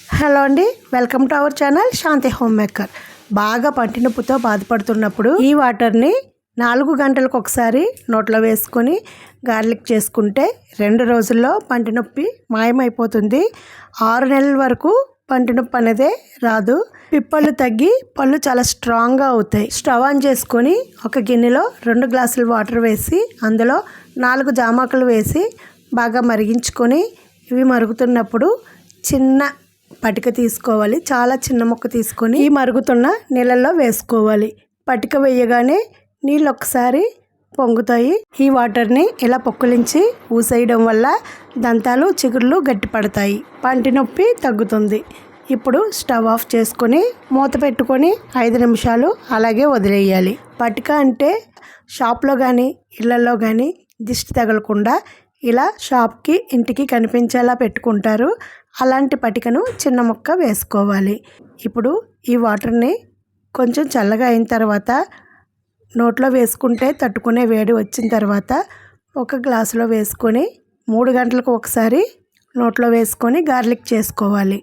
Hello అండి, welcome to our channel Shanti home maker. బాగా పంటి నొప్పితో బాధపడుతున్నప్పుడు ఈ వాటర్ని 4 గంటలకు ఒకసారి నోట్లో వేసుకొని గార్లిక్ చేసుకుంటే 2 రోజుల్లో పంటి నొప్పి మాయమైపోతుంది. 6 నెలల వరకు పంటి నొప్పి అనేదే రాదు. పిప్పళ్ళు తగ్గి పళ్ళు చాలా స్ట్రాంగ్గా అవుతాయి. స్టవ్ ఆన్ చేసుకొని ఒక గిన్నెలో 2 గ్లాసులు వాటర్ వేసి అందులో 4 జామాకులు వేసి బాగా మరిగించుకొని ఇవి మరుగుతున్నప్పుడు చిన్న పటిక తీసుకోవాలి. చాలా చిన్న ముక్క తీసుకొని ఈ మరుగుతున్న నీళ్ళల్లో వేసుకోవాలి. పటిక వేయగానే నీళ్ళు ఒకసారి పొంగుతాయి. ఈ వాటర్ని ఇలా పొక్కులించి ఊసేయడం వల్ల దంతాలు చిగుర్లు గట్టిపడతాయి, పంటి నొప్పి తగ్గుతుంది. ఇప్పుడు స్టవ్ ఆఫ్ చేసుకొని మూత పెట్టుకొని 5 నిమిషాలు అలాగే వదిలేయాలి. పటిక అంటే షాప్లో కానీ ఇళ్లలో కానీ దిష్టి తగలకుండా ఇలా షాప్కి ఇంటికి కనిపించేలా పెట్టుకుంటారు. అలాంటి పటికను చిన్న ముక్క వేసుకోవాలి. ఇప్పుడు ఈ వాటర్ని కొంచెం చల్లగా అయిన తర్వాత నోట్లో వేసుకుంటే తట్టుకునే వేడి వచ్చిన తర్వాత ఒక గ్లాసులో వేసుకొని 3 గంటలకు ఒకసారి నోట్లో వేసుకొని గార్లిక్ చేసుకోవాలి.